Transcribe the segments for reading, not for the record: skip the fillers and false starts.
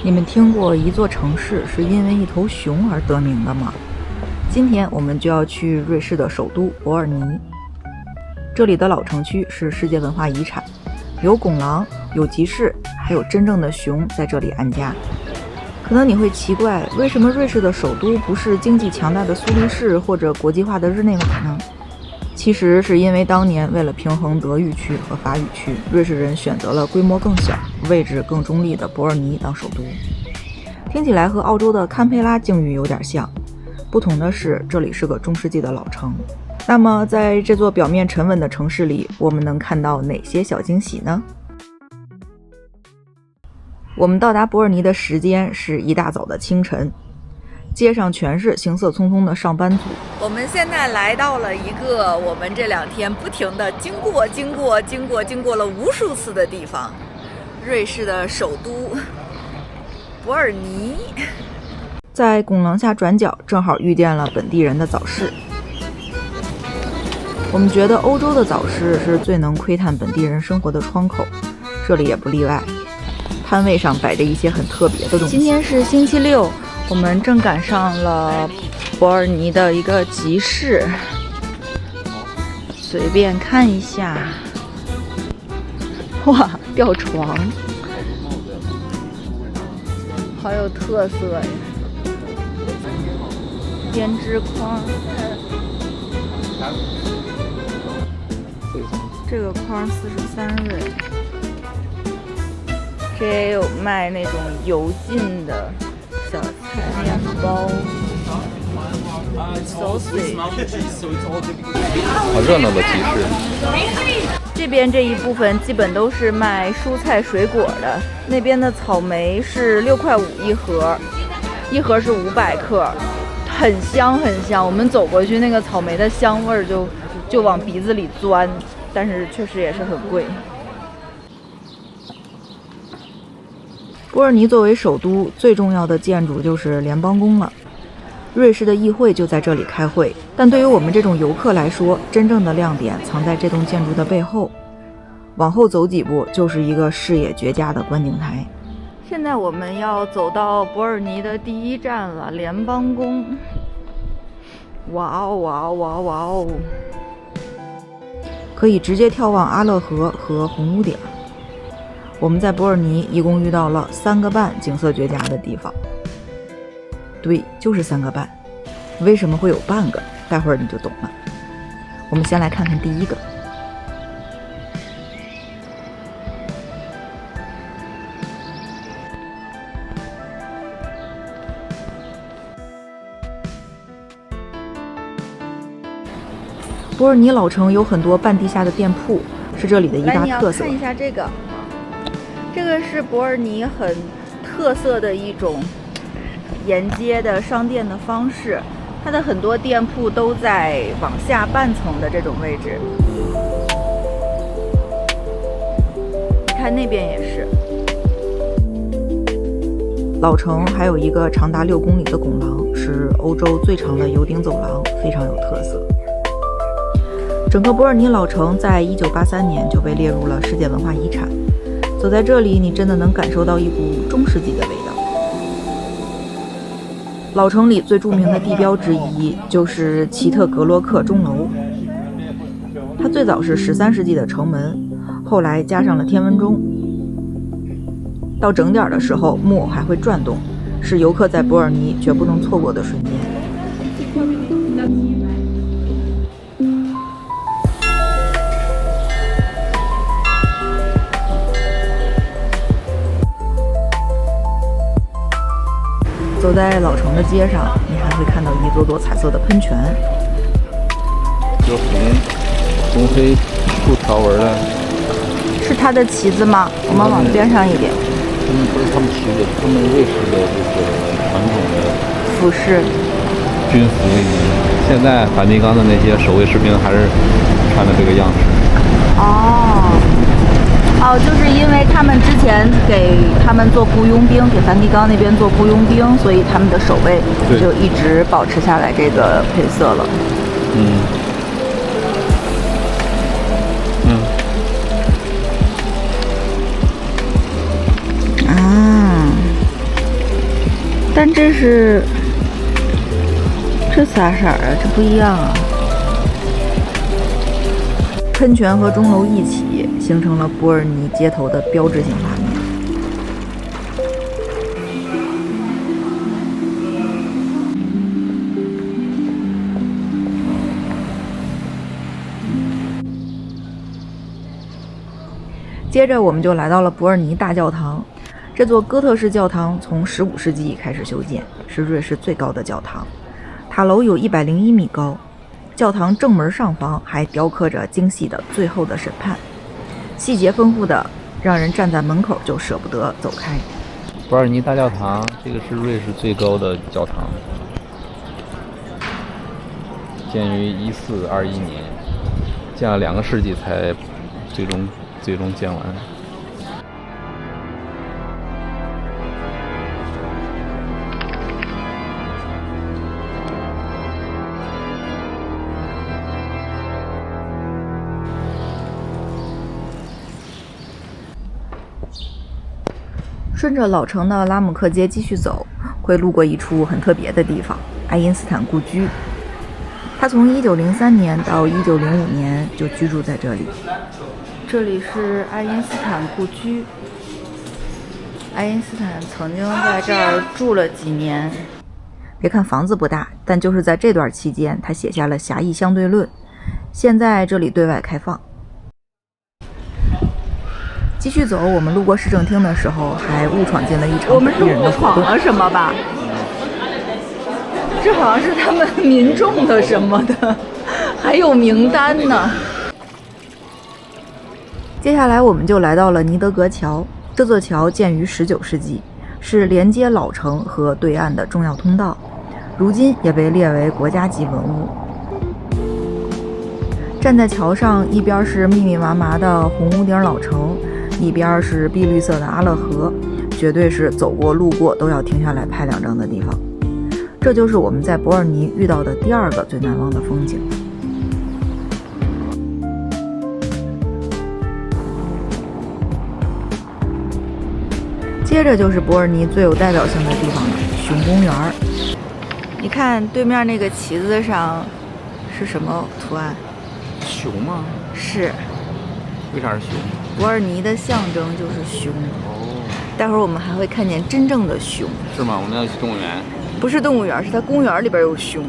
你们听过一座城市是因为一头熊而得名的吗？今天我们就要去瑞士的首都伯尔尼。这里的老城区是世界文化遗产，有拱廊，有集市，还有真正的熊在这里安家。可能你会奇怪，为什么瑞士的首都不是经济强大的苏黎世或者国际化的日内瓦呢？其实是因为当年为了平衡德语区和法语区，瑞士人选择了规模更小、位置更中立的伯尔尼当首都。听起来和澳洲的堪培拉境遇有点像，不同的是这里是个中世纪的老城。那么在这座表面沉稳的城市里，我们能看到哪些小惊喜呢？我们到达伯尔尼的时间是一大早的清晨，街上全是行色匆匆的上班族。我们现在来到了一个我们这2天不停的经过了无数次的地方，瑞士的首都伯尔尼。在拱廊下转角，正好遇见了本地人的早市。我们觉得欧洲的早市是最能窥探本地人生活的窗口，这里也不例外。摊位上摆着一些很特别的东西。今天是星期六，我们正赶上了伯尔尼的一个集市，随便看一下。哇，吊床，好有特色呀！编织筐，这个筐43瑞。这也有卖那种油浸的小菜、面包、sausage， 好热闹的集市。这边这一部分基本都是卖蔬菜水果的。那边的草莓是6.5块一盒，一盒是500克，很香很香。我们走过去，那个草莓的香味儿就往鼻子里钻，但是确实也是很贵。伯尔尼作为首都，最重要的建筑就是联邦宫了。瑞士的议会就在这里开会，但对于我们这种游客来说，真正的亮点藏在这栋建筑的背后。往后走几步，就是一个视野绝佳的观景台。现在我们要走到伯尔尼的第一站了，联邦宫。哇哦哇哦哇哦哇哦！可以直接眺望阿勒河和红屋顶。我们在伯尔尼一共遇到了3个半景色绝佳的地方。对，就是3个半。为什么会有半个？待会儿你就懂了。我们先来看看第一个。伯尔尼老城有很多半地下的店铺，是这里的一大特色。来，你要看一下这个。这个是伯尔尼很特色的一种沿街的商店的方式，它的很多店铺都在往下半层的这种位置。你看那边也是。老城还有一个长达6公里的拱廊，是欧洲最长的油顶走廊，非常有特色。整个伯尔尼老城在1983年就被列入了世界文化遗产。走在这里，你真的能感受到一股中世纪的味道。老城里最著名的地标之一就是齐特格洛克钟楼，它最早是13世纪的城门，后来加上了天文钟。到整点的时候，木偶还会转动，是游客在伯尔尼绝不能错过的瞬间。走在老城的街上，你还会看到一座座彩色的喷泉。有红黑竖条纹的，是它的旗子吗？我们往边上一点。不是他们旗子，他们瑞士的就是传统的服饰、军服。现在梵蒂冈的那些守卫士兵还是穿的这个样式。哦，就是因为他们之前给他们做雇佣兵，给梵蒂冈那边做雇佣兵，所以他们的守卫就一直保持下来这个配色了。但这啥色啊？这不一样啊！喷泉和钟楼一起，形成了伯尔尼街头的标志性画面。接着我们就来到了伯尔尼大教堂。这座哥特式教堂从15世纪开始修建，是瑞士最高的教堂，塔楼有101米高。教堂正门上方还雕刻着精细的最后的审判，细节丰富的让人站在门口就舍不得走开。伯尔尼大教堂，这个是瑞士最高的教堂，建于1421年，建了2个世纪才最终建完。顺着老城的拉姆克街继续走，会路过一处很特别的地方——爱因斯坦故居。他从1903年到1905年就居住在这里。这里是爱因斯坦故居。爱因斯坦曾经在这儿住了几年。别看房子不大，但就是在这段期间，他写下了《狭义相对论》。现在这里对外开放。继续走，我们路过市政厅的时候，还误闯进了一场本地人的活动。我们是误闯了什么吧？这好像是他们民众的什么的，还有名单呢。接下来我们就来到了尼德格桥。这座桥建于19世纪，是连接老城和对岸的重要通道，如今也被列为国家级文物。站在桥上，一边是密密麻麻的红屋顶老城，一边是碧绿色的阿勒河，绝对是走过路过都要停下来拍2张的地方。这就是我们在伯尔尼遇到的第2个最难忘的风景。接着就是伯尔尼最有代表性的地方了——熊公园。你看对面那个旗子上是什么图案？熊吗？是。为啥是熊？伯尔尼的象征就是熊。哦。待会儿我们还会看见真正的熊。是吗？我们要去动物园。不是动物园，是它公园里边有熊。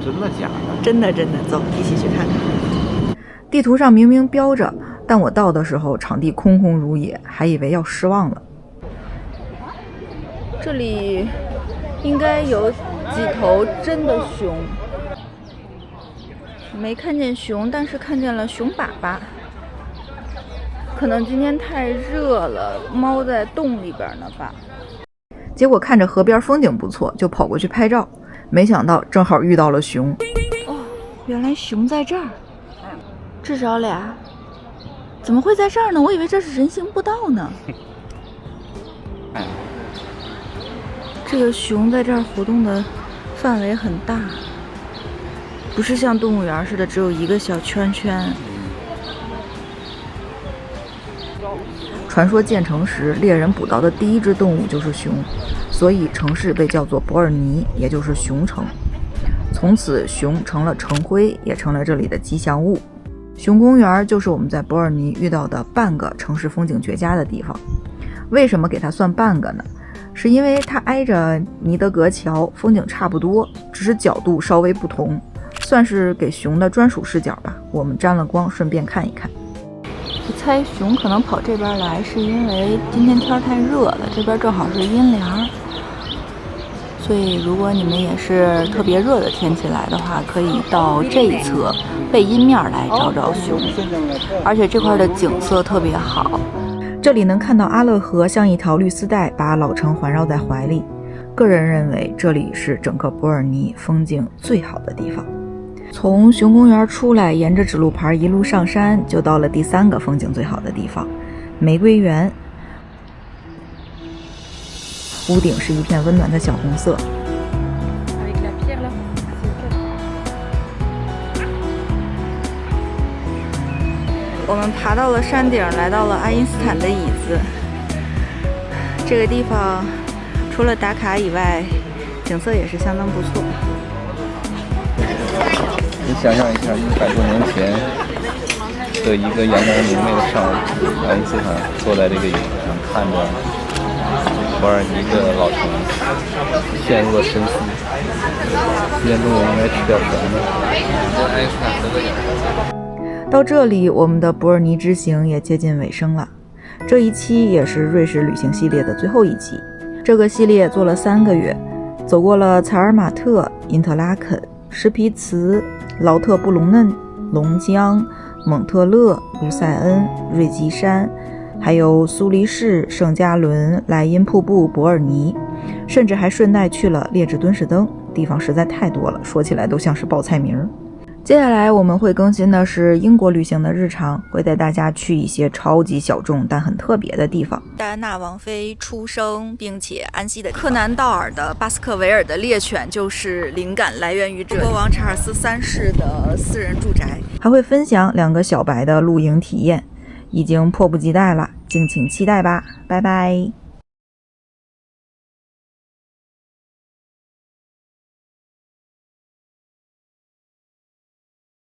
真的假的？真的，走，一起去看看。地图上明明标着，但我到的时候场地空空如也，还以为要失望了。这里应该有几头真的熊，没看见熊，但是看见了熊粑粑。可能今天太热了，猫在洞里边呢吧。结果看着河边风景不错，就跑过去拍照，没想到正好遇到了熊。哦，原来熊在这儿，至少俩。怎么会在这儿呢？我以为这是人行步道呢。这个熊在这儿活动的范围很大，不是像动物园似的只有一个小圈圈。传说建成时猎人捕到的第1只动物就是熊，所以城市被叫做伯尔尼，也就是熊城。从此熊成了城徽，也成了这里的吉祥物。熊公园就是我们在伯尔尼遇到的半个城市风景绝佳的地方。为什么给它算半个呢？是因为它挨着尼德格桥，风景差不多，只是角度稍微不同，算是给熊的专属视角吧。我们沾了光，顺便看一看。我猜熊可能跑这边来，是因为今天天太热了，这边正好是阴凉，所以如果你们也是特别热的天气来的话，可以到这一侧背阴面来找找熊，而且这块的景色特别好。这里能看到阿勒河像一条绿丝带，把老城环绕在怀里。个人认为这里是整个伯尔尼风景最好的地方。从熊公园出来，沿着指路牌一路上山，就到了第3个风景最好的地方——玫瑰园。屋顶是一片温暖的小红色。我们爬到了山顶，来到了爱因斯坦的椅子。这个地方除了打卡以外，景色也是相当不错。你想象一下，100多年前的一个阳光明媚的上午，爱因斯坦坐在这个椅子上，看着伯尔尼的老城，陷入了深思。今天中午应该吃点什么呢？爱因斯坦合个影。到这里，我们的伯尔尼之行也接近尾声了。这一期也是瑞士旅行系列的最后一期。这个系列做了3个月，走过了采尔马特、因特拉肯、施皮茨、劳特布隆嫩、龙江、蒙特勒、卢塞恩、瑞吉山，还有苏黎世、圣加仑、莱茵瀑布、伯尔尼，甚至还顺带去了列支敦士登，地方实在太多了，说起来都像是报菜名。接下来我们会更新的是英国旅行的日常，会带大家去一些超级小众但很特别的地方。戴安娜王妃出生并且安息的克南道尔的巴斯克维尔的猎犬就是灵感来源于这国王查尔斯3世的私人住宅，还会分享2个小白的露营体验，已经迫不及待了，敬请期待吧，拜拜。